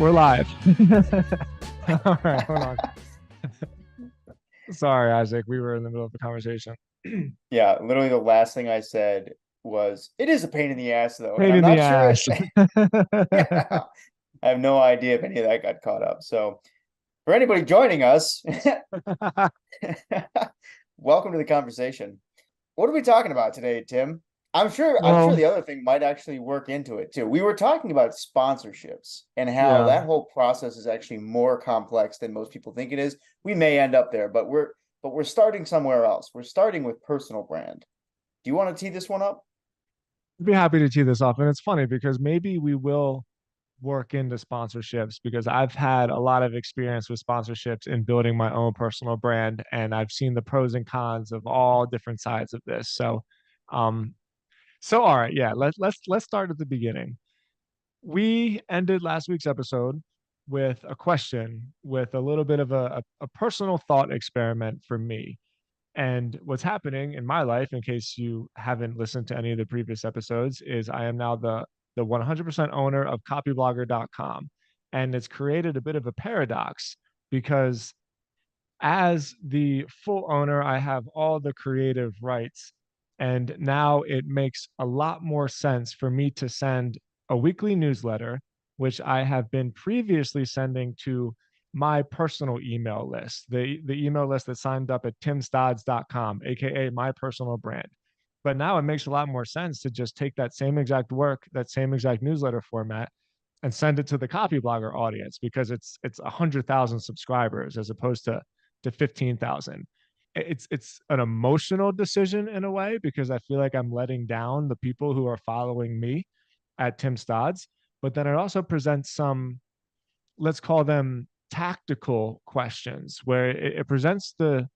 We're live. All right, hold on. Sorry, Isaac. We were in the middle of a conversation. Pain Yeah, literally the last thing I said was, "It is a pain in the ass, though," and I'm in the not sure it. ass. Yeah, I have no idea if any of that got caught up. So, for anybody joining us, welcome to the conversation. What are we talking about today, Tim? I'm sure Well, the other thing might actually work into it too. We were talking about sponsorships and how yeah. that whole process is actually more complex than most people think it is. We may end up there, but we're starting somewhere else. We're starting with personal brand. Do you want to tee this one up? I'd be happy to tee this off. And it's funny because maybe we will work into sponsorships because I've had a lot of experience with sponsorships in building my own personal brand, and I've seen the pros and cons of all different sides of this. Um, so all right, yeah, let's start at the beginning. We ended last week's episode with a question with a little bit of a personal thought experiment for me. And what's happening in my life, in case you haven't listened to any of the previous episodes, is I am now the 100% owner of copyblogger.com. And it's created a bit of a paradox because as the full owner, I have all the creative rights. And now it makes a lot more sense for me to send a weekly newsletter, which I have been previously sending to my personal email list, the email list that signed up at timstodds.com, aka my personal brand. But now it makes a lot more sense to just take that same exact work, that same exact newsletter format, and send it to the copy blogger audience because it's 100,000 subscribers as opposed to 15,000. It's an emotional decision in a way because I feel like I'm letting down the people who are following me at Tim Stodds, but then it also presents some, let's call them tactical questions where it presents the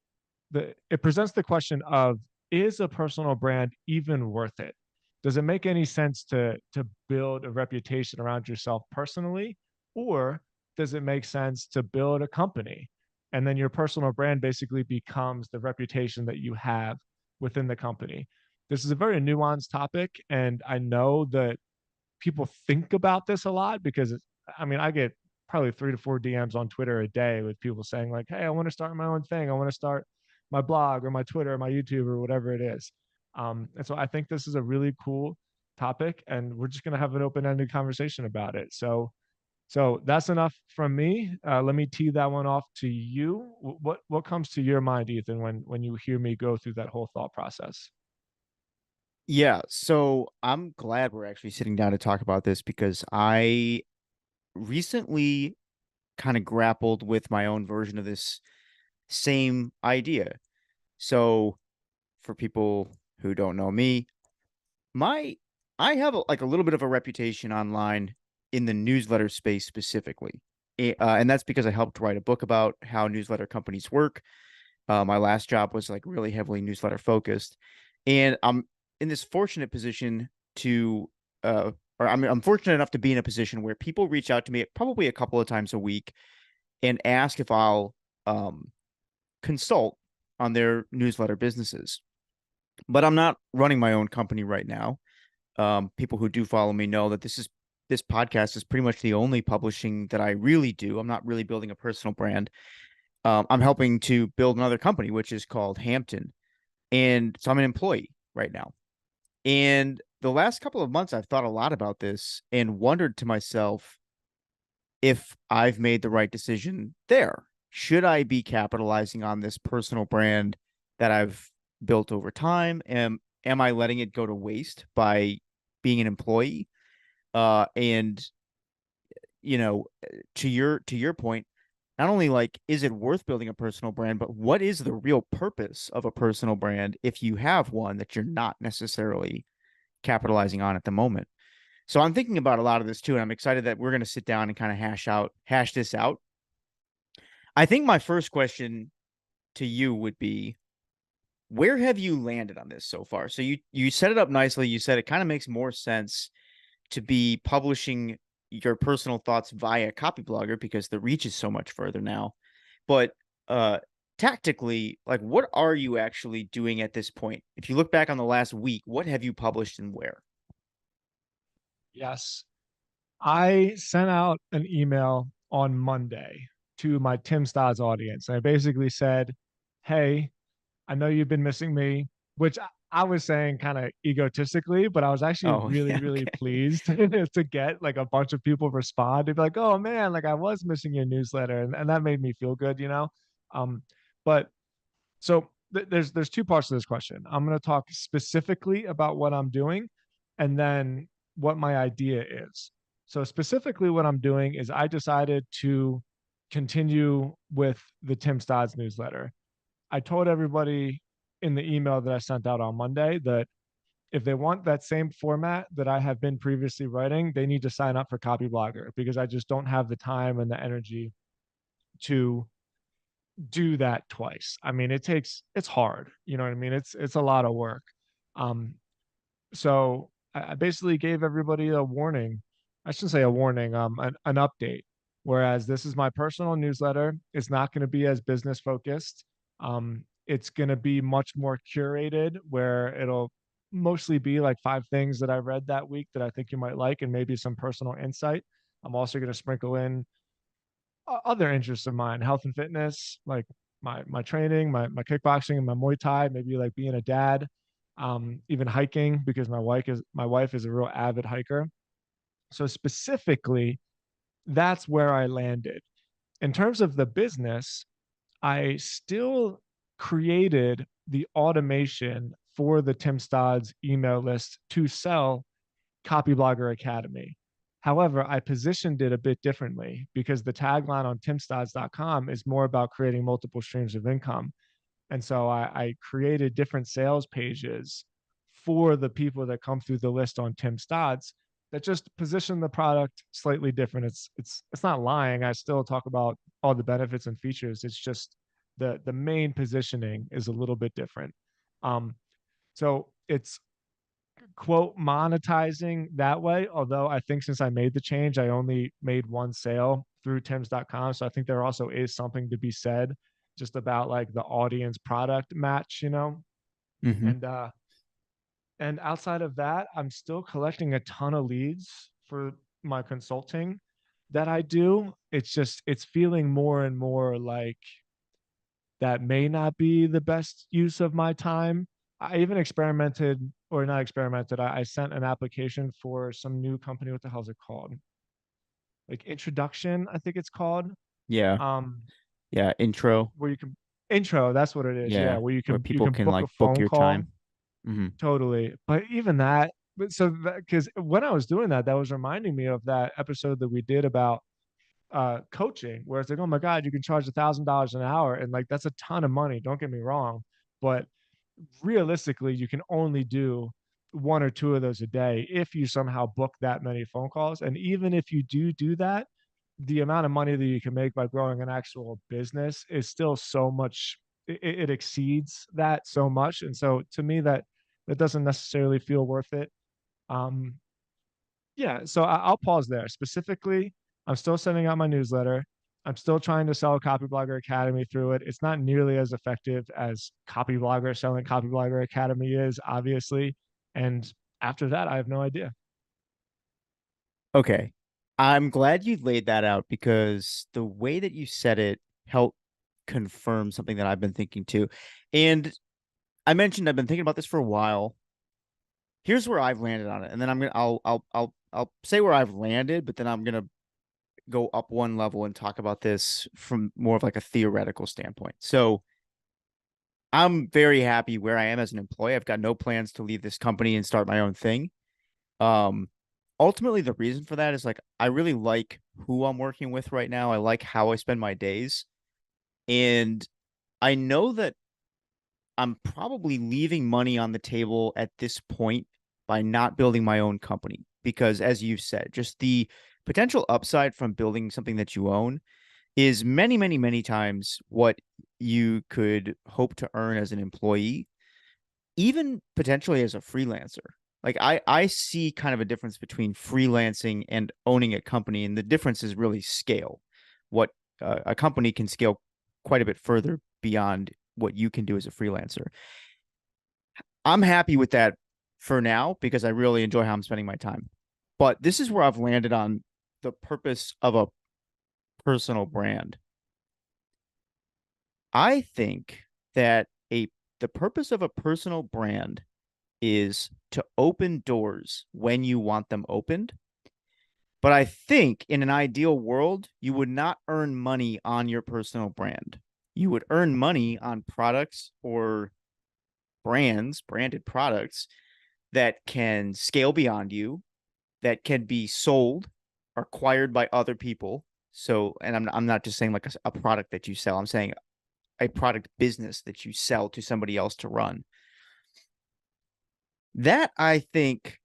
question of, is a personal brand even worth it? Does it make any sense to build a reputation around yourself personally, or does it make sense to build a company and then your personal brand basically becomes the reputation that you have within the company? This is a very nuanced topic, and I know that people think about this a lot because I mean, I get probably 3 to 4 DMs on Twitter a day with people saying like, "Hey, I want to start my own thing. I want to start my blog or my Twitter or my YouTube or whatever it is." And so I think this is a really cool topic, and we're just gonna have an open-ended conversation about it. So that's enough from me. Let me tee that one off to you. What comes to your mind, Ethan, when you hear me go through that whole thought process? Yeah, so I'm glad we're actually sitting down to talk about this because I recently kind of grappled with my own version of this same idea. So, for people who don't know me, my I have like a little bit of a reputation online in the newsletter space specifically. And that's because I helped write a book about how newsletter companies work. My last job was like really heavily newsletter focused, and I'm in this fortunate position to, or I'm fortunate enough to be in a position where people reach out to me probably a couple of times a week and ask if I'll um, consult on their newsletter businesses. But I'm not running my own company right now. People who do follow me know that this podcast is pretty much the only publishing that I really do. I'm not really building a personal brand. I'm helping to build another company, which is called Hampton. And so I'm an employee right now. And the last couple of months, I've thought a lot about this and wondered to myself if I've made the right decision there. Should I be capitalizing on this personal brand that I've built over time? Am I letting it go to waste by being an employee? And you know, to your point, not only like is it worth building a personal brand, but what is the real purpose of a personal brand if you have one that you're not necessarily capitalizing on at the moment? So I'm thinking about a lot of this too, and I'm excited that we're going to sit down and kind of hash this out. I think my first question to you would be, where have you landed on this so far? So you set it up nicely. You said it kind of makes more sense to be publishing your personal thoughts via Copyblogger because the reach is so much further now. But uh tactically, like what are you actually doing at this point? If you look back on the last week, what have you published and where? Yes. I sent out an email on Monday to my Tim Stodds audience. And I basically said, hey, I know you've been missing me, which I was saying kind of egotistically, but I was actually Oh, really, yeah, really okay. pleased to get like a bunch of people respond. They'd be like, oh man, like I was missing your newsletter. And that made me feel good, you know? But so there's two parts to this question. I'm going to talk specifically about what I'm doing and then what my idea is. So specifically what I'm doing is I decided to continue with the Tim Stodds newsletter. I told everybody in the email that I sent out on Monday that if they want that same format that I have been previously writing, they need to sign up for Copyblogger because I just don't have the time and the energy to do that twice. I mean, it's hard, you know what I mean? It's a lot of work. Um, so I basically gave everybody a warning. I shouldn't say a warning, an update. Whereas this is my personal newsletter. It's not going to be as business focused. It's going to be much more curated, where it'll mostly be like five things that I read that week that I think you might like, and maybe some personal insight. I'm also going to sprinkle in other interests of mine, health and fitness, like my training, my kickboxing and my Muay Thai, maybe like being a dad, even hiking because my wife is a real avid hiker. So specifically, that's where I landed. In terms of the business, I still created the automation for the Tim Stodds email list to sell Copyblogger Academy. However, I positioned it a bit differently because the tagline on timstodds.com is more about creating multiple streams of income. And so I created different sales pages for the people that come through the list on Tim Stodds that just position the product slightly different. It's not lying. I still talk about all the benefits and features. It's just the main positioning is a little bit different. So it's quote monetizing that way. Although I think since I made the change, I only made one sale through Tim's.com. So I think there also is something to be said just about like the audience product match, you know? Hmm. And outside of that, I'm still collecting a ton of leads for my consulting that I do. It's feeling more and more like that may not be the best use of my time. I even experimented, or not experimented, I sent an application for some new company. What the hell is it called? Like Introduction, I think it's called. Yeah. Um, Yeah. Intro. where you can intro, that's what it is. Yeah, Yeah. where you Where can you people can can book a like book phone your call. time. Hmm. Totally. But even that, but so because when I was doing that, that was reminding me of that episode that we did about coaching, where it's like, oh my God, you can charge $1,000 an hour. And like that's a ton of money. Don't get me wrong. But realistically, you can only do one or two of those a day if you somehow book that many phone calls. And even if you do that, the amount of money that you can make by growing an actual business is still so much. It exceeds that so much, and so to me, that doesn't necessarily feel worth it. Um, yeah, so I'll pause there. Specifically, I'm still sending out my newsletter. I'm still trying to sell Copyblogger Academy through it. It's not nearly as effective as Copyblogger selling Copyblogger Academy is, obviously. And after that, I have no idea. Okay. I'm glad you laid that out because the way that you said it helped confirm something that I've been thinking too. And I mentioned I've been thinking about this for a while. Here's where I've landed on it. And then I'll say where I've landed, but then I'm gonna go up one level and talk about this from more of like a theoretical standpoint. So I'm very happy where I am as an employee. I've got no plans to leave this company and start my own thing. Um, Ultimately, the reason for that is like I really like who I'm working with right now. I like how I spend my days. And I know that I'm probably leaving money on the table at this point by not building my own company. Because as you said, just the potential upside from building something that you own is many, many, many times what you could hope to earn as an employee, even potentially as a freelancer. Like I see kind of a difference between freelancing and owning a company, and the difference is really scale. What a company can scale quite a bit further beyond what you can do as a freelancer. I'm happy with that for now because I really enjoy how I'm spending my time. But this is where I've landed on the purpose of a personal brand. I think that a the purpose of a personal brand is to open doors when you want them opened. But I think in an ideal world, you would not earn money on your personal brand. You would earn money on products or brands, branded products that can scale beyond you, that can be sold or acquired by other people. So, and I'm not just saying like a product that you sell. I'm saying a product business that you sell to somebody else to run. That I think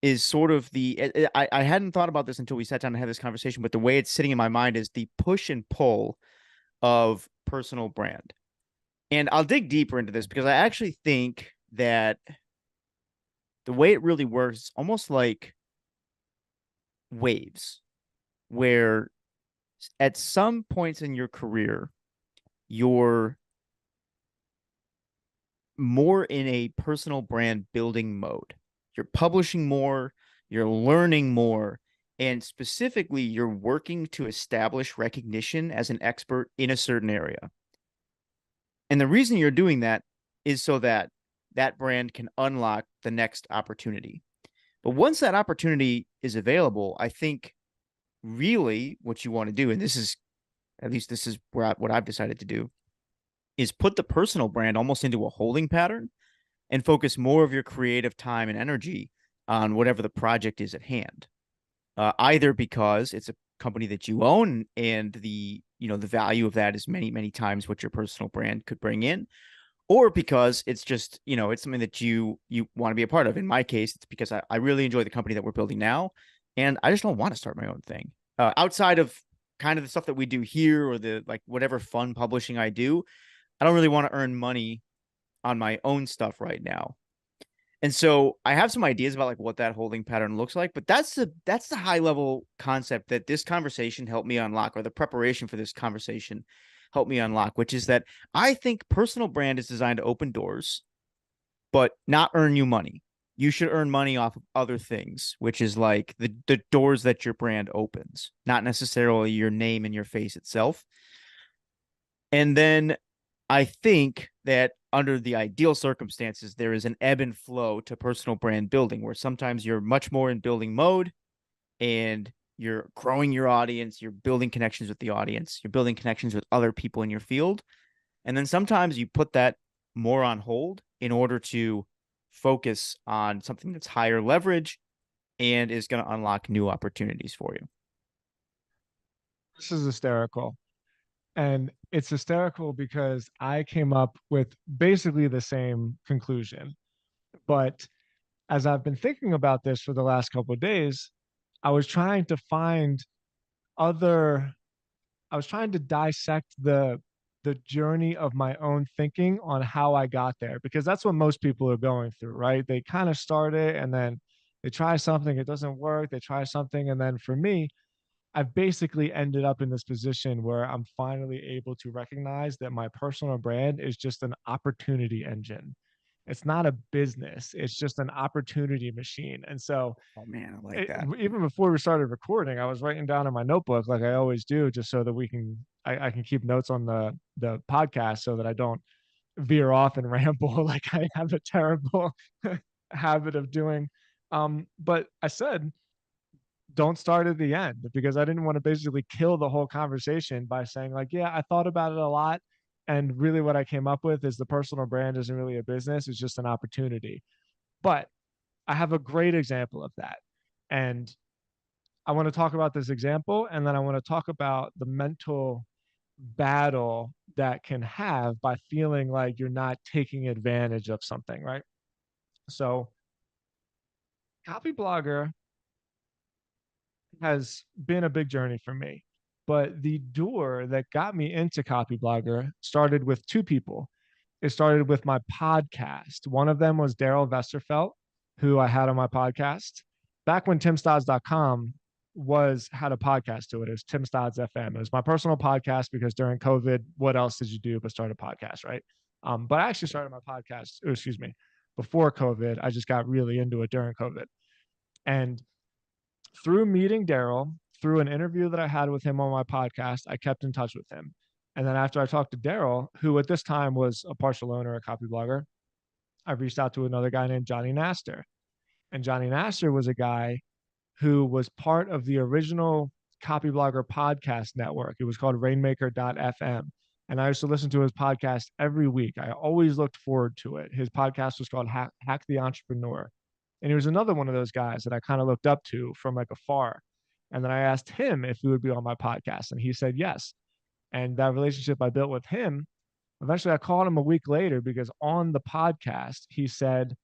is sort of I hadn't thought about this until we sat down and had this conversation, but the way it's sitting in my mind is the push and pull of personal brand. And I'll dig deeper into this because I actually think that the way it really works is almost like waves, where at some points in your career, you're more in a personal brand building mode. You're publishing more, you're learning more, and specifically, you're working to establish recognition as an expert in a certain area. And the reason you're doing that is so that that brand can unlock the next opportunity. But once that opportunity is available, I think really what you want to do, and this is at least this is what I've decided to do, is put the personal brand almost into a holding pattern and focus more of your creative time and energy on whatever the project is at hand. Either because it's a company that you own and the value of that is many times what your personal brand could bring in, or because it's just it's something that you want to be a part of. In my case, it's because I really enjoy the company that we're building now, and I just don't want to start my own thing outside of kind of the stuff that we do here or the like whatever fun publishing I do. I don't really want to earn money on my own stuff right now. And so I have some ideas about like what that holding pattern looks like, but that's the high level concept that this conversation helped me unlock, or the preparation for this conversation helped me unlock, which is that I think personal brand is designed to open doors, but not earn you money. You should earn money off of other things, which is like the doors that your brand opens, not necessarily your name and your face itself. And then I think that under the ideal circumstances, there is an ebb and flow to personal brand building where sometimes you're much more in building mode and you're growing your audience, you're building connections with the audience, you're building connections with other people in your field. And then sometimes you put that more on hold in order to focus on something that's higher leverage and is going to unlock new opportunities for you. This is hysterical. And it's hysterical because I came up with basically the same conclusion. But as I've been thinking about this for the last couple of days, I was trying to find other, I was trying to dissect the journey of my own thinking on how I got there, because that's what most people are going through, right? They kind of start it and then they try something, it doesn't work, they try something, and then for me, I've basically ended up in this position where I'm finally able to recognize that my personal brand is just an opportunity engine. It's not a business, it's just an opportunity machine. And so, Oh man, I like that. even before we started recording, I was writing down in my notebook, like I always do, just so that I can keep notes on the podcast so that I don't veer off and ramble like I have a terrible habit of doing. But I said, don't start at the end, because I didn't want to basically kill the whole conversation by saying like, yeah, I thought about it a lot. And really what I came up with is the personal brand isn't really a business, it's just an opportunity. But I have a great example of that. And I want to talk about this example, and then I want to talk about the mental battle that can have by feeling like you're not taking advantage of something, right? So, Copyblogger has been a big journey for me. But the door that got me into Copyblogger started with two people. It started with my podcast. One of them was Daryl Vesterfelt, who I had on my podcast back when timstodds.com had a podcast to it. It was Tim Stodds FM. It was my personal podcast because during COVID, what else did you do but start a podcast, right? But I actually started my podcast, excuse me, before COVID. I just got really into it during COVID. And through meeting Daryl, through an interview that I had with him on my podcast, I kept in touch with him. And then after I talked to Daryl, who at this time was a partial owner, a copy blogger, I reached out to another guy named Johnny Nastor. And Johnny Nastor was a guy who was part of the original Copyblogger podcast network. It was called Rainmaker.fm. And I used to listen to his podcast every week. I always looked forward to it. His podcast was called Hack the Entrepreneur. And he was another one of those guys that I kind of looked up to from like afar. And then I asked him if he would be on my podcast, and he said yes. And that relationship I built with him, eventually I called him a week later because on the podcast, he said,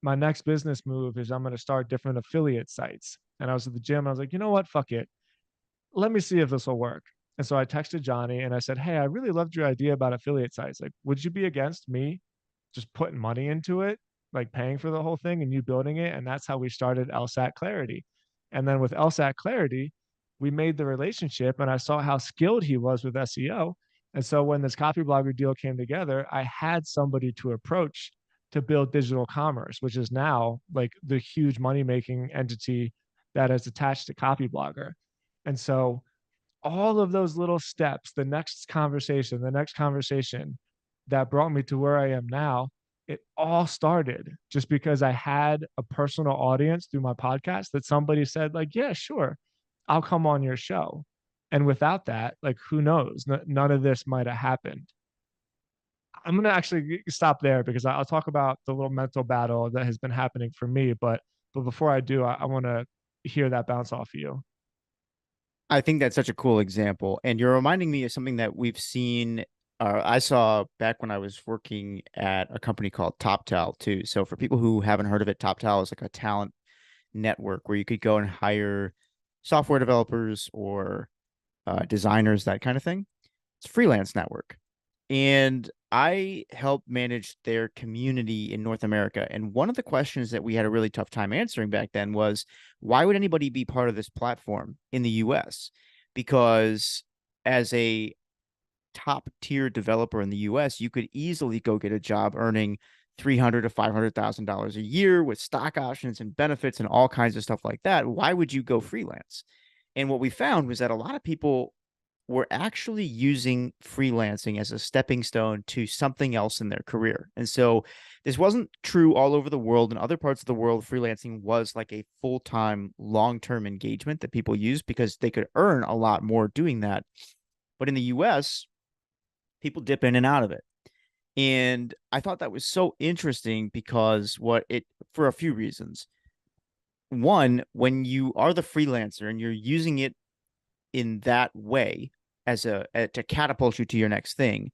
my next business move is I'm going to start different affiliate sites. And I was at the gym. And I was like, you know what? Fuck it. Let me see if this will work. And so I texted Johnny and I said, hey, I really loved your idea about affiliate sites. Like, would you be against me just putting money into it, like paying for the whole thing and you building it? And that's how we started LSAT Clarity. And then with LSAT Clarity, we made the relationship and I saw how skilled he was with SEO. And so when this copy blogger deal came together, I had somebody to approach to build digital commerce, which is now like the huge money making entity that is attached to Copyblogger. And so all of those little steps, the next conversation that brought me to where I am now, it all started just because I had a personal audience through my podcast that somebody said, like, yeah, sure, I'll come on your show. And without that, like, who knows? None of this might have happened. I'm going to actually stop there because I'll talk about the little mental battle that has been happening for me. But before I do, I want to hear that bounce off of you. I think that's such a cool example. And you're reminding me of something that we've seen. I saw back when I was working at a company called TopTal too. So for people who haven't heard of it, TopTal is like a talent network where you could go and hire software developers or designers, that kind of thing. It's a freelance network. And I helped manage their community in North America. And one of the questions that we had a really tough time answering back then was, why would anybody be part of this platform in the US? Because as a top tier developer in the US, you could easily go get a job earning $300,000 to $500,000 a year with stock options and benefits and all kinds of stuff like that. Why would you go freelance? And what we found was that a lot of people were actually using freelancing as a stepping stone to something else in their career. And so this wasn't true all over the world. In other parts of the world, freelancing was like a full-time, long-term engagement that people used because they could earn a lot more doing that. But in the US, people dip in and out of it. And I thought that was so interesting because for a few reasons. One, when you are the freelancer and you're using it in that way to catapult you to your next thing,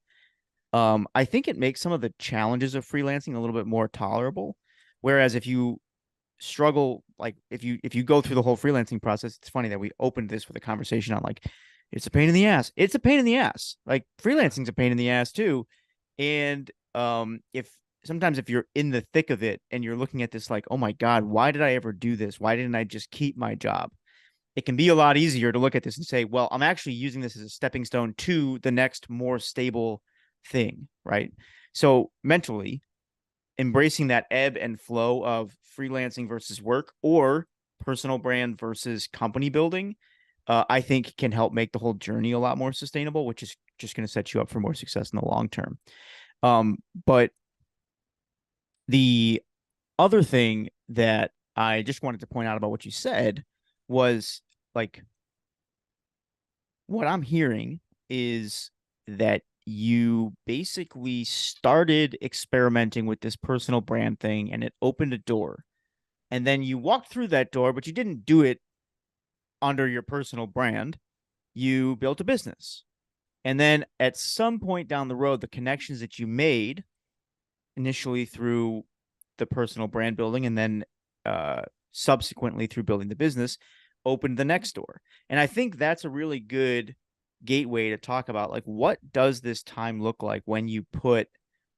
I think it makes some of the challenges of freelancing a little bit more tolerable. Whereas if you struggle, like if you go through the whole freelancing process, it's funny that we opened this with a conversation on like, it's a pain in the ass. It's a pain in the ass. Like freelancing's a pain in the ass too. And if sometimes if you're in the thick of it and you're looking at this like, oh my God, why did I ever do this? Why didn't I just keep my job? It can be a lot easier to look at this and say, well, I'm actually using this as a stepping stone to the next more stable thing, right? So mentally, embracing that ebb and flow of freelancing versus work or personal brand versus company building, I think can help make the whole journey a lot more sustainable, which is just going to set you up for more success in the long term. But the other thing that I just wanted to point out about what you said was like, what I'm hearing is that you basically started experimenting with this personal brand thing and it opened a door. And then you walked through that door, but you didn't do it under your personal brand. You built a business. And then at some point down the road, the connections that you made initially through the personal brand building and then subsequently through building the business opened the next door. And I think that's a really good gateway to talk about, like, what does this time look like when you put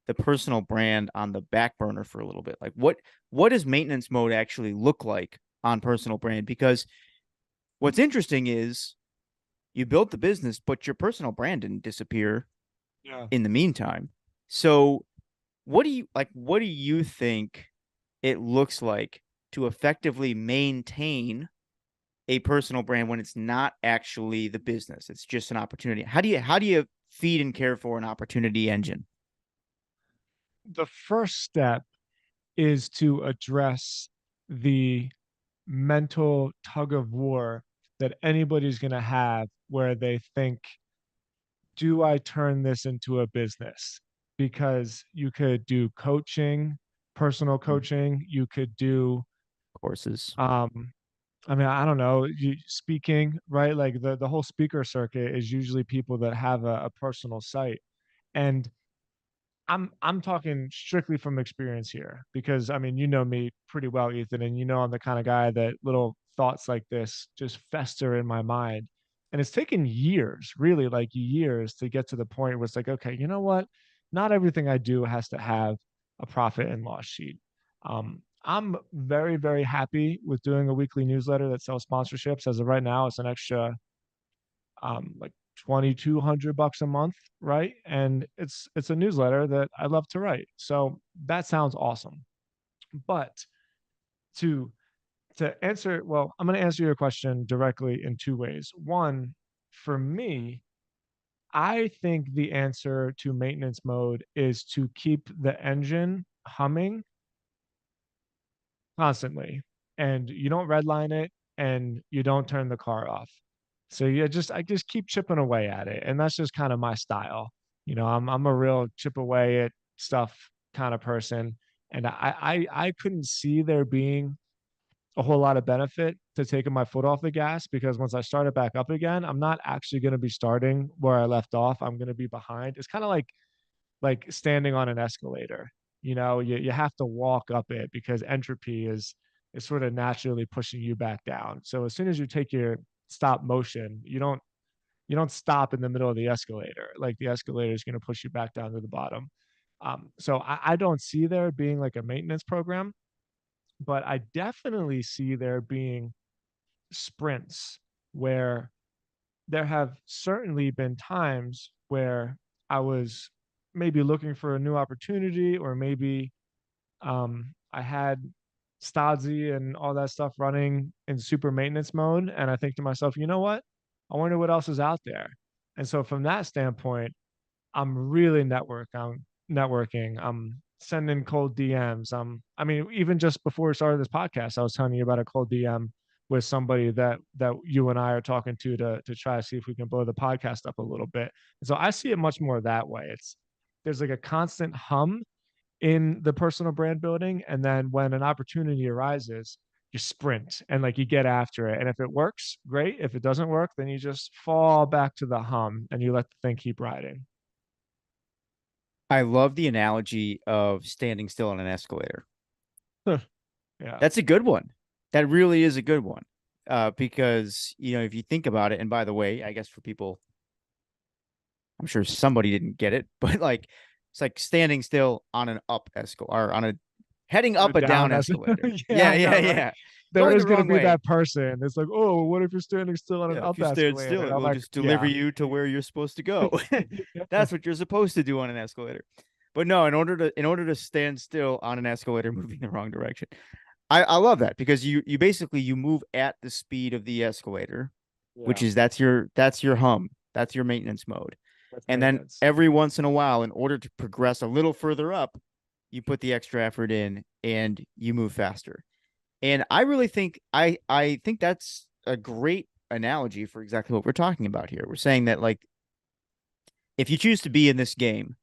the personal brand on the back burner for a little bit? Like what does maintenance mode actually look like on personal brand? Because what's interesting is you built the business, but your personal brand didn't disappear Yeah. in the meantime. So what do you think it looks like to effectively maintain a personal brand when it's not actually the business? It's just an opportunity. How do you feed and care for an opportunity engine? The first step is to address the mental tug of war that anybody's going to have where they think, do I turn this into a business? Because you could do coaching, personal coaching, you could do Courses. um I mean, I don't know, speaking, right? Like the whole speaker circuit is usually people that have a personal site. And I'm talking strictly from experience here because I mean, you know me pretty well, Ethan, and you know I'm the kind of guy that little thoughts like this just fester in my mind. And it's taken years, really like years to get to the point where it's like, okay, you know what? Not everything I do has to have a profit and loss sheet. I'm very, very happy with doing a weekly newsletter that sells sponsorships. As of right now, it's an extra like 2,200 bucks a month, right? And it's a newsletter that I love to write. So that sounds awesome. But to to answer, well, I'm going to answer your question directly in two ways. One, for me, I think the answer to maintenance mode is to keep the engine humming constantly, and you don't redline it, and you don't turn the car off. So I just keep chipping away at it, and that's just kind of my style. You know, I'm a real chip away at stuff kind of person, and I couldn't see there being a whole lot of benefit to taking my foot off the gas, because once I start it back up again, I'm not actually going to be starting where I left off. I'm going to be behind. It's kind of like standing on an escalator. You know, you have to walk up it because entropy is sort of naturally pushing you back down. So as soon as you take your stop motion, you don't stop in the middle of the escalator. Like the escalator is going to push you back down to the bottom. So I don't see there being like a maintenance program, but I definitely see there being sprints where there have certainly been times where I was maybe looking for a new opportunity, or maybe I had Stodzy and all that stuff running in super maintenance mode. And I think to myself, you know what? I wonder what else is out there. And so from that standpoint, I'm really networking. I'm sending cold DMs. I mean, even just before we started this podcast, I was telling you about a cold DM with somebody that you and I are talking to try to see if we can blow the podcast up a little bit. And so I see it much more that way. There's like a constant hum in the personal brand building, and then when an opportunity arises, you sprint and like you get after it. And if it works, great. If it doesn't work, then you just fall back to the hum and you let the thing keep riding. I love the analogy of standing still on an escalator. Yeah. That's a good one. That really is a good one. Because, if you think about it, and by the way, I guess for people, I'm sure somebody didn't get it, but like it's like standing still on an up escalator or on a heading On a up a down down as escalator. yeah, Yeah, I yeah, know, right? yeah. There Going is the going to wrong be way. that person. It's like, oh, what if you're standing still on an Yeah, if up you stand still, escalator? it I'm will like, just deliver yeah. you to where you're supposed to go. That's what you're supposed to do on an escalator. But no, in order to stand still on an escalator moving the wrong direction. I love that because you basically you move at the speed of the escalator, which Yeah, is that's your hum, that's your maintenance mode. that's And then maintenance. every once in a while, in order to progress a little further up, you put the extra effort in and you move faster. And I really think that's a great analogy for exactly what we're talking about here. We're saying that like if you choose to be in this game,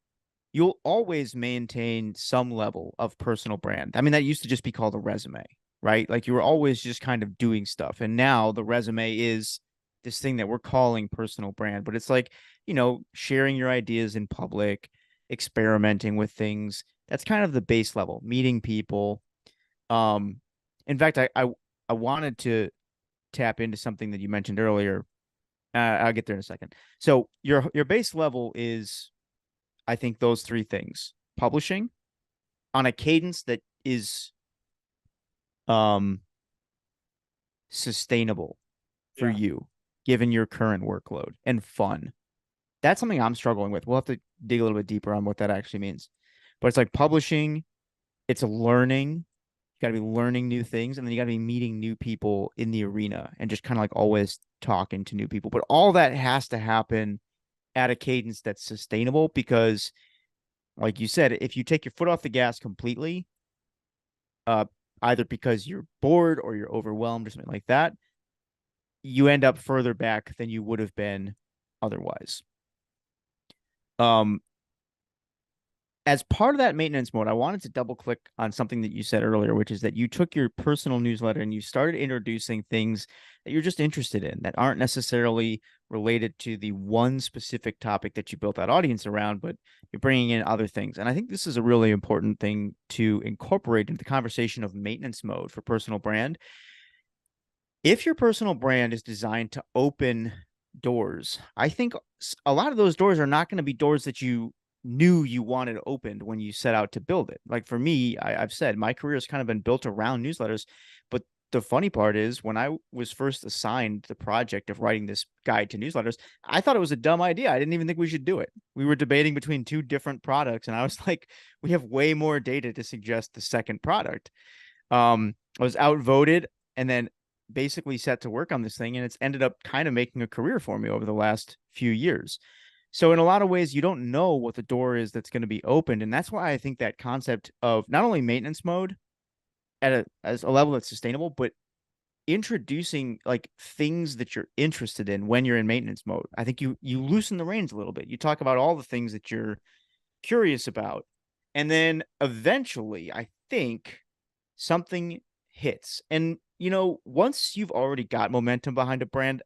you'll always maintain some level of personal brand. I mean, that used to just be called a resume, right? Like you were always just kind of doing stuff. And now the resume is this thing that we're calling personal brand, but it's like, sharing your ideas in public, experimenting with things. That's kind of the base level, meeting people. Um, in fact, I wanted to tap into something that you mentioned earlier. I'll get there in a second. So your base level is, I think, those three things: publishing on a cadence that is um sustainable for Yeah. you, given your current workload, and fun. That's something I'm struggling with. We'll have to dig a little bit deeper on what that actually means. But it's like publishing, it's learning, got to be learning new things, and then you got to be meeting new people in the arena and just kind of like always talking to new people. But all that has to happen at a cadence that's sustainable because, like you said, if you take your foot off the gas completely, uh, either because you're bored or you're overwhelmed or something like that, you end up further back than you would have been otherwise. Um, as part of that maintenance mode, I wanted to double click on something that you said earlier, which is that you took your personal newsletter and you started introducing things that you're just interested in that aren't necessarily related to the one specific topic that you built that audience around, but you're bringing in other things. And I think this is a really important thing to incorporate into the conversation of maintenance mode for personal brand. If your personal brand is designed to open doors, I think a lot of those doors are not going to be doors that you knew you wanted opened when you set out to build it. Like for me, I've said my career has kind of been built around newsletters, but the funny part is when I was first assigned the project of writing this guide to newsletters, I thought it was a dumb idea. I didn't even think we should do it. We were debating between two different products, and I was like, we have way more data to suggest the second product. I was outvoted and then basically set to work on this thing, and it's ended up kind of making a career for me over the last few years. So in a lot of ways, you don't know what the door is that's going to be opened, and that's why I think that concept of not only maintenance mode as a level that's sustainable, but introducing like things that you're interested in when you're in maintenance mode. I think you loosen the reins a little bit. You talk about all the things that you're curious about, and then eventually, I think something hits. And once you've already got momentum behind a brand,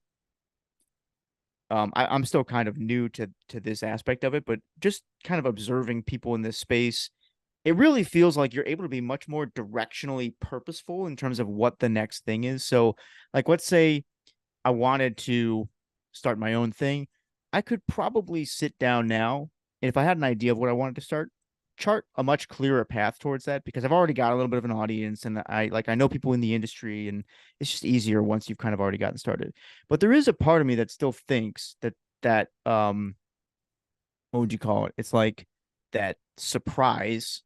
I'm still kind of new to this aspect of it, but just kind of observing people in this space, it really feels like you're able to be much more directionally purposeful in terms of what the next thing is. So, like, let's say I wanted to start my own thing, I could probably sit down now, and if I had an idea of what I wanted to start, chart a much clearer path towards that because I've already got a little bit of an audience and I know people in the industry, and it's just easier once you've kind of already gotten started. But there is a part of me that still thinks that what would you call it? It's like that surprise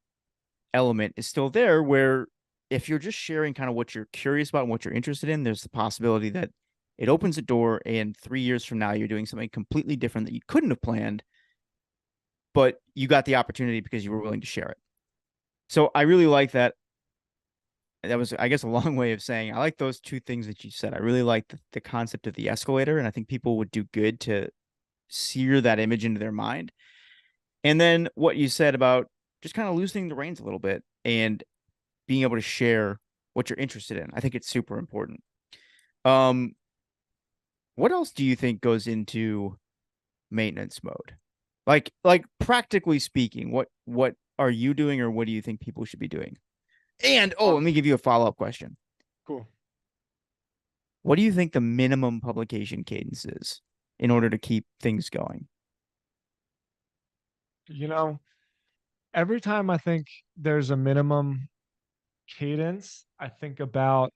element is still there where if you're just sharing kind of what you're curious about and what you're interested in, there's the possibility that it opens a door and 3 years from now you're doing something completely different that you couldn't have planned, but you got the opportunity because you were willing to share it. So I really like that. That was, I guess, a long way of saying I like those two things that you said. I really like the concept of the escalator, and I think people would do good to sear that image into their mind. And then what you said about just kind of loosening the reins a little bit and being able to share what you're interested in. I think it's super important. Um, what else do you think goes into maintenance mode? Like practically speaking, what are you doing or what do you think people should be doing? And let Um, me give you a follow-up question. cool. What do you think the minimum publication cadence is in order to keep things going? You know, every time I think there's a minimum cadence, I think about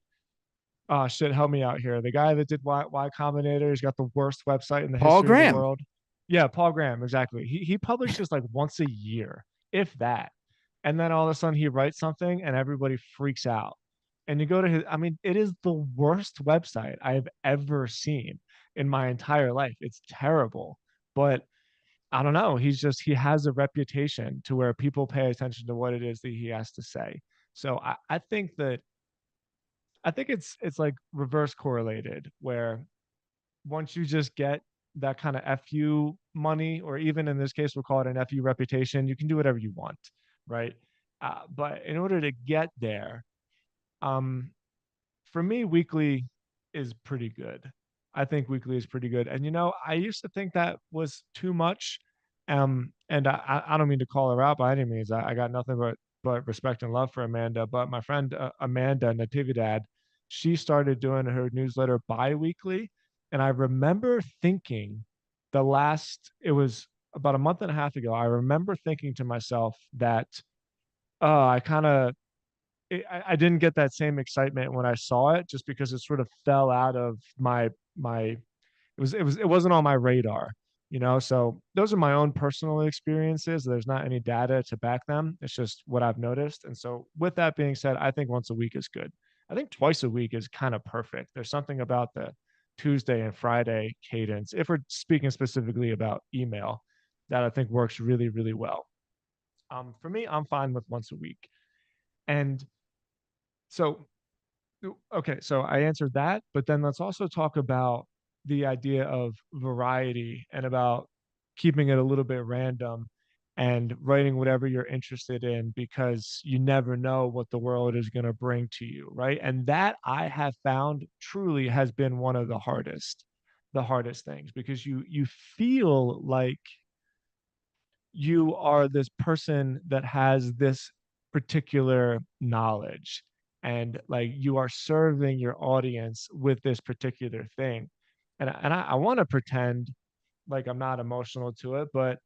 shit, help me out here. The guy that did Y Combinator, he's got the worst website in the Paul history of the Graham. world. Yeah, Paul Graham, exactly. He publishes like once a year, if that. And then all of a sudden he writes something and everybody freaks out. And you go to his, I mean, it is the worst website I've ever seen in my entire life. It's terrible. But I don't know. He has a reputation to where people pay attention to what it is that he has to say. So I think it's like reverse correlated where once you just get that kind of FU money, or even in this case, we'll call it an FU reputation, you can do whatever you want, right? But in order to get there, um, for me, weekly is pretty good. I think weekly is pretty good. And I used to think that was too much. And I don't mean to call her out by any means. I got nothing but respect and love for Amanda. But my friend Amanda Natividad, she started doing her newsletter bi-weekly. And I remember thinking it was about a month and a half ago, I remember thinking to myself that I kind of I didn't get that same excitement when I saw it just because it sort of fell out of my it wasn't on my radar. So those are my own personal experiences. There's not any data to back them. It's just what I've noticed. And so with that being said, I think once a week is good. I think twice a week is kind of perfect. There's something about the Tuesday and Friday cadence, if we're speaking specifically about email, that I think works really, really well. For me, I'm fine with once a week. And so okay, so I answered that, but then let's also talk about the idea of variety and about keeping it a little bit random and writing whatever you're interested in because you never know what the world is going to bring to you, right? And that I have found truly has been one of the hardest things because you feel like you are this person that has this particular knowledge and like you are serving your audience with this particular thing and I want to pretend like I'm not emotional to it, but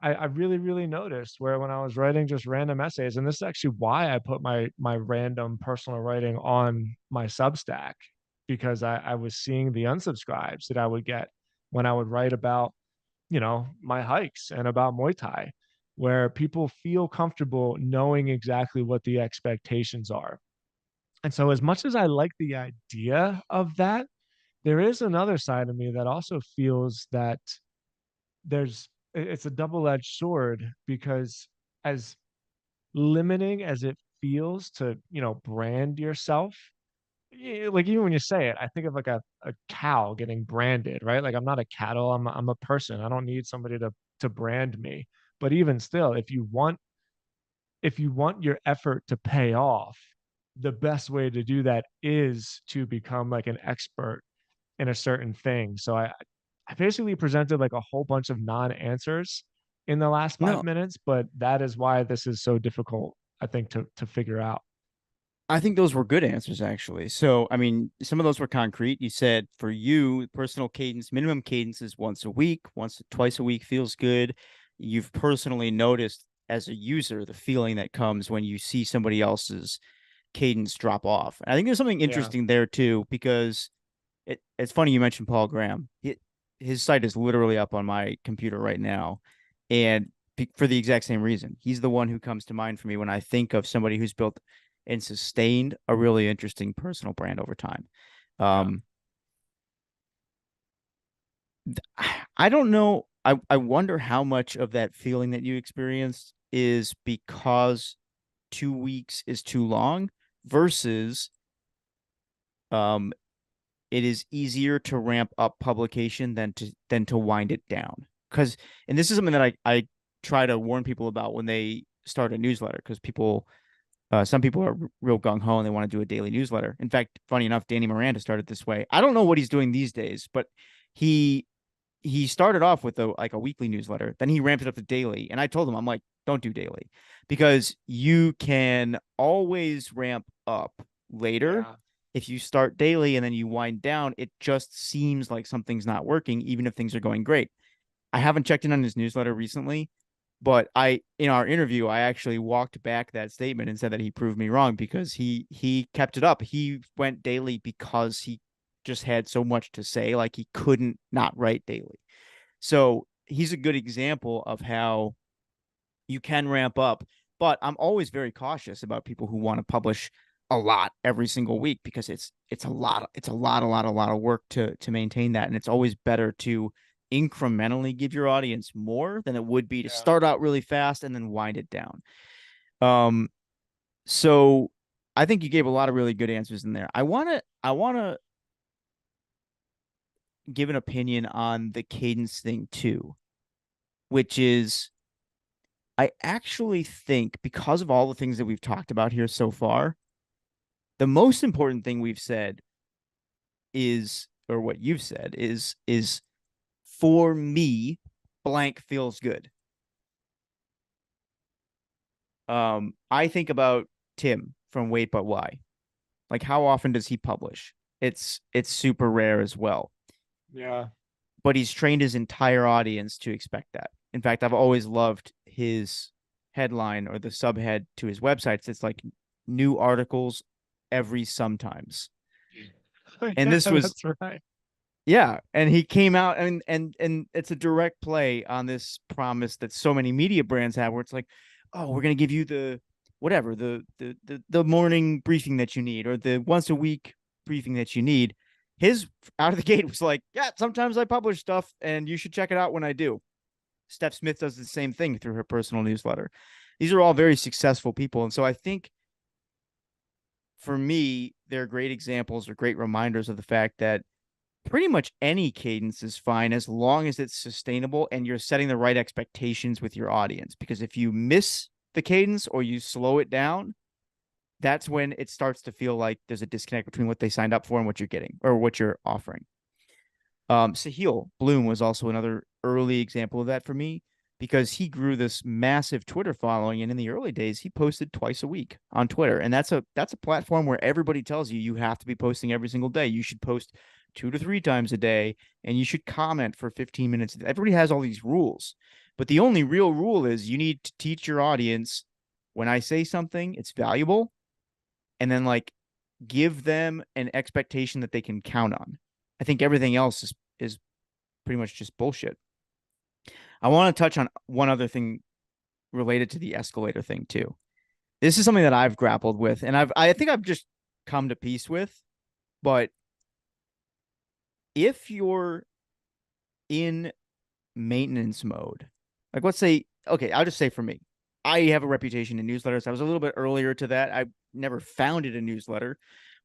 I really really noticed where when I was writing just random essays, and this is actually why I put my random personal writing on my Substack, because I was seeing the unsubscribes that I would get when I would write about my hikes and about Muay Thai, where people feel comfortable knowing exactly what the expectations are. And so, as much as I like the idea of that, there is another side of me that also feels that it's a double-edged sword because as limiting as it feels to, brand yourself, like even when you say it, I think of like a cow getting branded, right? Like I'm not a cattle, I'm a person. I don't need somebody to brand me. But even still, if you want your effort to pay off, the best way to do that is to become like an expert in a certain thing. So I basically presented like a whole bunch of non-answers in the last five No, minutes, but that is why this is so difficult, I think, to figure out. I think those were good answers, actually. So, I mean, some of those were concrete. You said for you, personal cadence, minimum cadence is once a week, twice a week feels good. You've personally noticed as a user the feeling that comes when you see somebody else's cadence drop off. And I think there's something Yeah. interesting there too, because it's funny you mentioned Paul Graham. His site is literally up on my computer right now, and for the exact same reason, he's the one who comes to mind for me when I think of somebody who's built and sustained a really interesting personal brand over time. Yeah. Um, I don't know. I wonder how much of that feeling that you experienced is because 2 weeks is too long versus um it is easier to ramp up publication than to wind it down. Because and this is something that I try to warn people about when they start a newsletter, because some people are real gung ho and they want to do a daily newsletter. In fact, funny enough, Danny Miranda started this way. I don't know what he's doing these days, but he he started off with a weekly newsletter. Then he ramped it up to daily. And I told him, I'm like, don't do daily because you can always ramp up later. Yeah. If you start daily and then you wind down, it just seems like something's not working, even if things are going great. I haven't checked in on his newsletter recently, but in our interview, I actually walked back that statement and said that he proved me wrong because he kept it up. He went daily because he just had so much to say, like he couldn't not write daily. So he's a good example of how you can ramp up. But I'm always very cautious about people who want to publish a lot every single week because it's a lot of work to maintain that. And it's always better to incrementally give your audience more than it would be to Yeah. start out really fast and then wind it down. Um, so I think you gave a lot of really good answers in there. I wanna give an opinion on the cadence thing too, which is I actually think because of all the things that we've talked about here so far, the most important thing we've said is, or what you've said is for me, blank feels good. I think about Tim from Wait But Why. Like how often does he publish? It's super rare as well. Yeah. But he's trained his entire audience to expect that. In fact, I've always loved his headline or the subhead to his websites. It's like new articles every sometimes. Yeah, And this was that's right. Yeah, and he came out and it's a direct play on this promise that so many media brands have where it's like, "Oh, we're going to give you the whatever, the morning briefing that you need or the once a week briefing that you need." His out of the gate was like, "Yeah, sometimes I publish stuff and you should check it out when I do." Steph Smith does the same thing through her personal newsletter. These are all very successful people, and so I think for me, they're great examples or great reminders of the fact that pretty much any cadence is fine as long as it's sustainable and you're setting the right expectations with your audience. Because if you miss the cadence or you slow it down, that's when it starts to feel like there's a disconnect between what they signed up for and what you're getting or what you're offering. Sahil Bloom was also another early example of that for me because he grew this massive Twitter following, and in the early days, he posted twice a week on Twitter, and that's a platform where everybody tells you you have to be posting every single day. You should post 2 to 3 times a day, and you should comment for 15 minutes. Everybody has all these rules, but the only real rule is you need to teach your audience when I say something, it's valuable, and then like give them an expectation that they can count on. I think everything else is pretty much just bullshit. I want to touch on one other thing related to the escalator thing too. This is something that I've grappled with, and I think I've just come to peace with. But if you're in maintenance mode, like let's say, okay, I'll just say for me, I have a reputation in newsletters. I was a little bit earlier to that. I never founded a newsletter,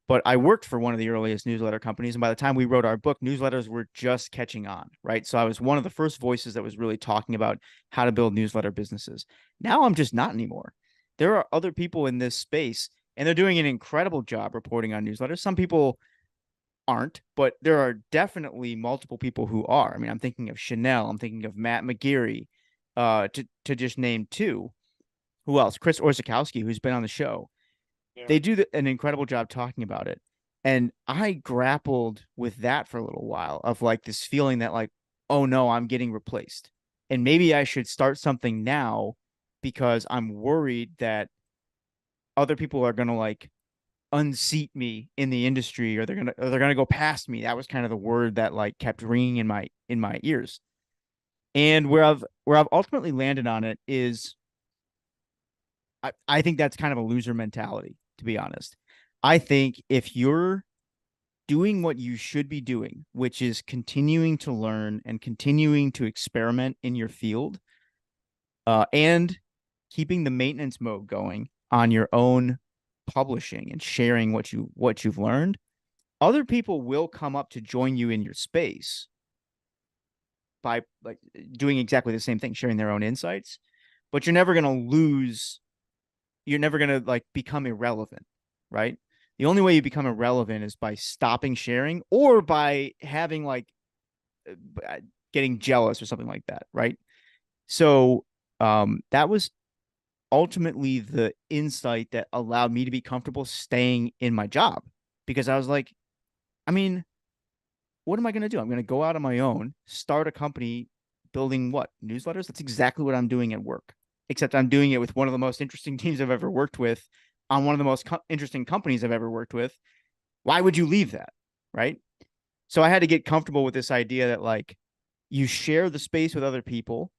but I worked for one of the earliest newsletter companies. And by the time we wrote our book, newsletters were just catching on, right? So I was one of the first voices that was really talking about how to build newsletter businesses. Now I'm just not anymore. There are other people in this space, and they're doing an incredible job reporting on newsletters. Some people aren't, but there are definitely multiple people who are. I mean, I'm thinking of Chanel, I'm thinking of Matt McGeary, to just name two. Who else? Chris Orzakowski, who's been on the show. Yeah. They do an incredible job talking about it. And I grappled with that for a little while of like this feeling that like, oh no, I'm getting replaced. And maybe I should start something now because I'm worried that other people are gonna like unseat me in the industry or they're gonna go past me. That was kind of the word that like kept ringing in my ears. And where I've ultimately landed on it is I think that's kind of a loser mentality, to be honest. I think if you're doing what you should be doing, which is continuing to learn and continuing to experiment in your field, and keeping the maintenance mode going on your own publishing and sharing what you've learned, other people will come up to join you in your space by like doing exactly the same thing, sharing their own insights. But you're never going to like become irrelevant, right? The only way you become irrelevant is by stopping sharing or by having like uh, getting jealous or something like that, right? So that was ultimately the insight that allowed me to be comfortable staying in my job because I was like, I mean, what am I going to do? I'm going to go out on my own, start a company building what? Newsletters? That's exactly what I'm doing at work, except I'm doing it with one of the most interesting teams I've ever worked with on one of the most interesting companies I've ever worked with. Why would you leave that? Right. So I had to get comfortable with this idea that like you share the space with other people.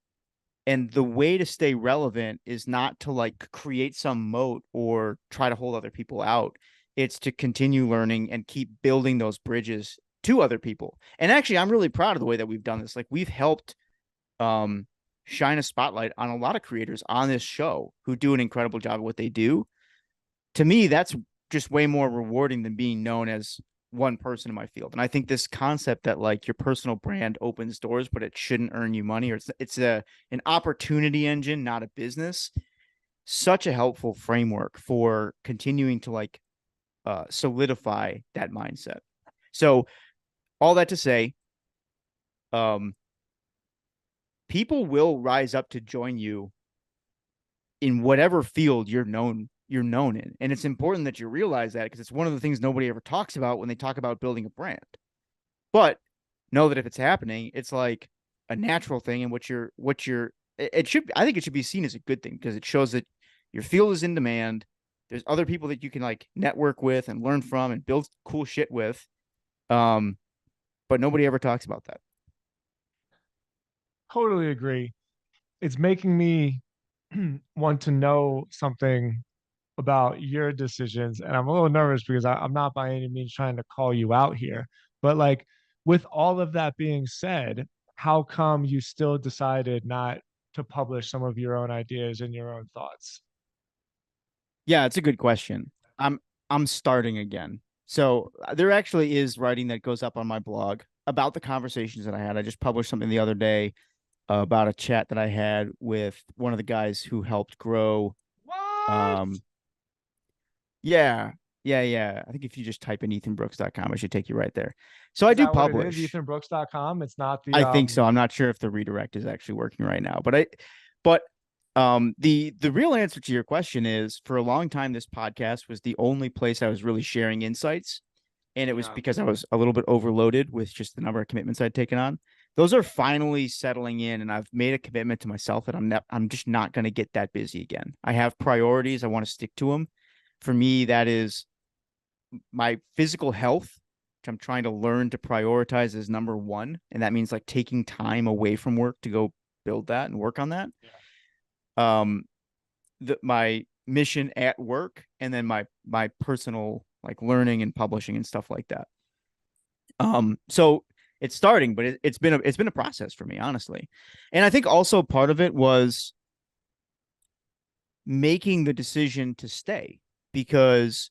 And the way to stay relevant is not to like create some moat or try to hold other people out. It's to continue learning and keep building those bridges to other people. And actually, I'm really proud of the way that we've done this. Like we've helped um, shine a spotlight on a lot of creators on this show who do an incredible job of what they do. To me, that's just way more rewarding than being known as one person in my field. And I think this concept that like your personal brand opens doors, but it shouldn't earn you money, or it's a an opportunity engine, not a business. Such a helpful framework for continuing to like solidify that mindset. So all that to say, um, people will rise up to join you in whatever field you're known in. And it's important that you realize that because it's one of the things nobody ever talks about when they talk about building a brand. But know that if it's happening, it's like a natural thing and what you're it should I think it should be seen as a good thing because it shows that your field is in demand. There's other people that you can like network with and learn from and build cool shit with. Um but nobody ever talks about that. Totally agree. It's making me want to know something about your decisions. And I'm a little nervous because I'm not by any means trying to call you out here. But like with all of that being said, how come you still decided not to publish some of your own ideas and your own thoughts? Yeah, it's a good question. I'm I'm starting again. So there actually is writing that goes up on my blog about the conversations that I had. I just published something the other day about a chat that I had with one of the guys who helped grow. What? Um, yeah, yeah. I think if you just type in ethanbrooks.com, it should take you right there. So I Is do that what it is? publish. EthanBrooks.com. It's not the I think so. I'm not sure if the redirect is actually working right now, but the real answer to your question is for a long time this podcast was the only place I was really sharing insights, and it was yeah. because I was a little bit overloaded with just the number of commitments I'd taken on. Those are finally settling in, and I've made a commitment to myself that I'm just not going to get that busy again. I have priorities. I want to stick to them. For me, that is my physical health, which I'm trying to learn to prioritize as number one. And that means like taking time away from work to go build that and work on that. Yeah. Um, my mission at work, and then my personal like learning and publishing and stuff like that. So it's starting, but it's been a process for me, honestly. And I think also part of it was making the decision to stay, because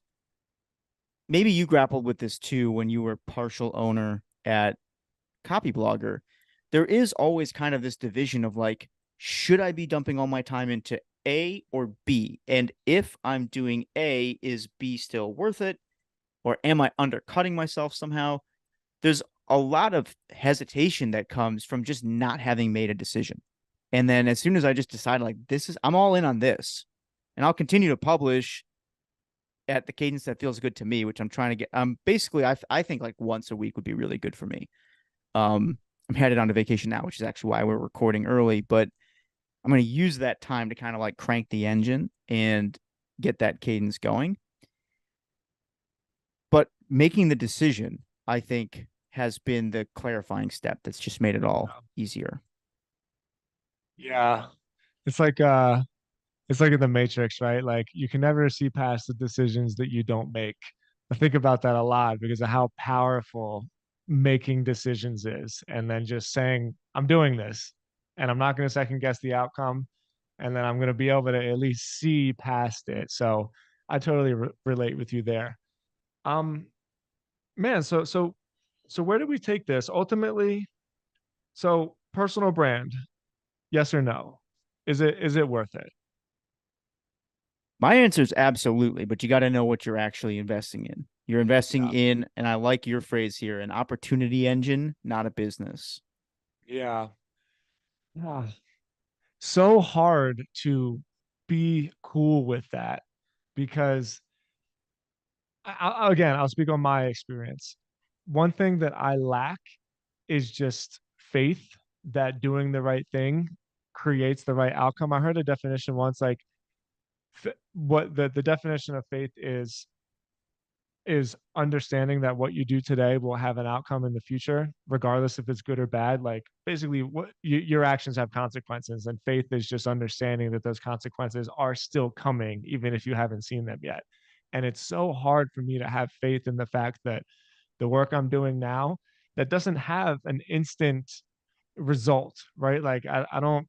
maybe you grappled with this too when you were partial owner at Copyblogger. There is always kind of this division of like, should I be dumping all my time into A or B? And if I'm doing A, is B still worth it? Or am I undercutting myself somehow? There's a lot of hesitation that comes from just not having made a decision. And then as soon as I just decided, like, I'm all in on this, and I'll continue to publish at the cadence that feels good to me, which I'm trying to get. Basically, I think like once a week would be really good for me. I'm headed on to vacation now, which is actually why we're recording early, but I'm going to use that time to kind of like crank the engine and get that cadence going. But making the decision, I think, has been the clarifying step that's just made it all easier. Yeah. It's like it's like in the Matrix, right? Like you can never see past the decisions that you don't make. I think about that a lot because of how powerful making decisions is. And then just saying, I'm doing this and I'm not going to second guess the outcome. And then I'm going to be able to at least see past it. So I totally relate with you there. Um, man, so where do we take this? Ultimately, so personal brand, yes or no? Is it worth it? My answer is absolutely, but you got to know what you're actually investing in. You're investing Yeah. in, and I like your phrase here, an opportunity engine, not a business. Yeah. Yeah. So hard to be cool with that because again, I'll speak on my experience. One thing that I lack is just faith that doing the right thing creates the right outcome. I heard a definition once like what the definition of faith is understanding that what you do today will have an outcome in the future, regardless if it's good or bad. Like basically, your actions have consequences, and faith is just understanding that those consequences are still coming, even if you haven't seen them yet. And it's so hard for me to have faith in the fact that the work I'm doing now that doesn't have an instant result, right? Like I don't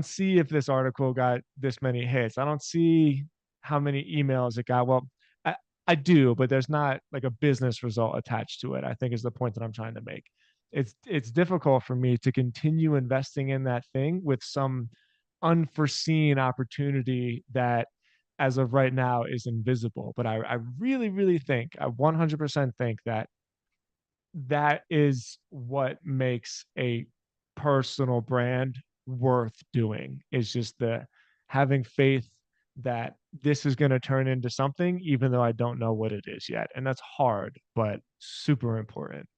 see if this article got this many hits. I don't see how many emails it got. Well, I, I do, but there's not like a business result attached to it, I think is the point that I'm trying to make. It's difficult for me to continue investing in that thing with some unforeseen opportunity that as of right now is invisible. But I really, really think, I 100% think that that is what makes a personal brand worth doing is just the having faith that this is going to turn into something even though I don't know what it is yet, and that's hard but super important.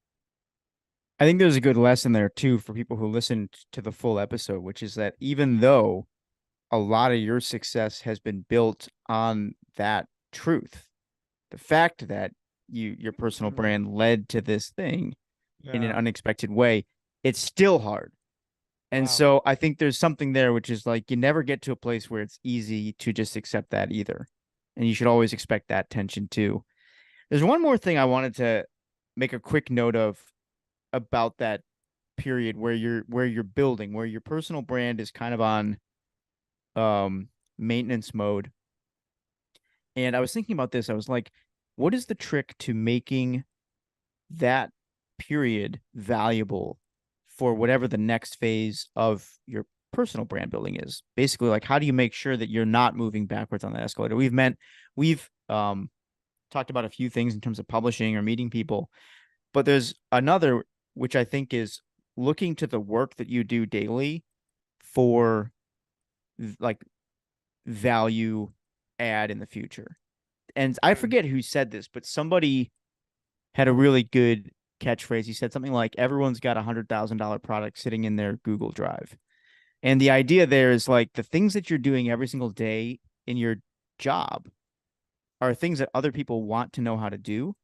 I think there's a good lesson there too for people who listen to the full episode, which is that even though a lot of your success has been built on that truth, the fact that your personal brand led to this thing in an Yeah. unexpected way, it's still hard. And Wow. so I think there's something there, which is like you never get to a place where it's easy to just accept that either. And you should always expect that tension too. There's one more thing I wanted to make a quick note of about that period where you're building, where your personal brand is kind of on maintenance mode. And I was thinking about this. I was like, what is the trick to making that period valuable for whatever the next phase of your personal brand building is? Basically, like how do you make sure that you're not moving backwards on that escalator? We've talked about a few things in terms of publishing or meeting people, but there's another which I think is looking to the work that you do daily for like value add in the future. And I Mm. forget who said this, but somebody had a really good catchphrase. He said something like, everyone's got $100,000 product sitting in their Google Drive. And the idea there is like the things that you're doing every single day in your job are things that other people want to know how to do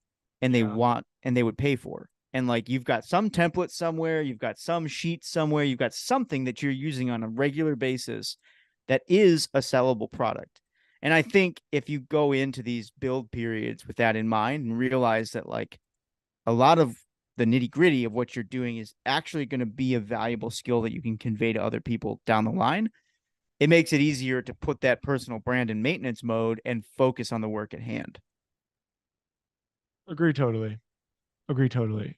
and Yeah. they would pay for. And like you've got some template somewhere, you've got some sheet somewhere, you've got something that you're using on a regular basis that is a sellable product. And I think if you go into these build periods with that in mind and realize that like a lot of the nitty gritty of what you're doing is actually going to be a valuable skill that you can convey to other people down the line, it makes it easier to put that personal brand in maintenance mode and focus on the work at hand. Agree totally. Agree totally.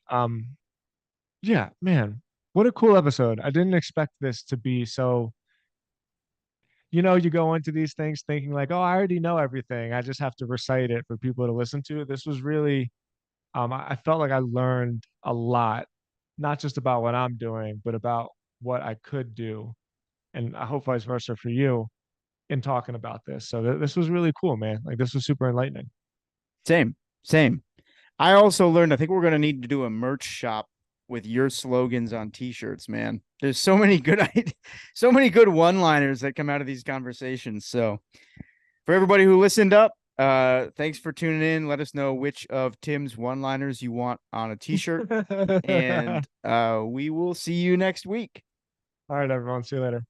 Yeah, man. What a cool episode. I didn't expect this to be so, you go into these things thinking like, oh, I already know everything. I just have to recite it for people to listen to. This was really, I felt like I learned a lot, not just about what I'm doing, but about what I could do. And I hope vice versa for you in talking about this. So this was really cool, man. Like this was super enlightening. Same, same. I also learned, I think we're going to need to do a merch shop with your slogans on t-shirts, man. There's so many so many good one-liners that come out of these conversations. So for everybody who listened up, thanks for tuning in. Let us know which of Tim's one-liners you want on a t-shirt, All and we will see you next week. right, everyone. See you later.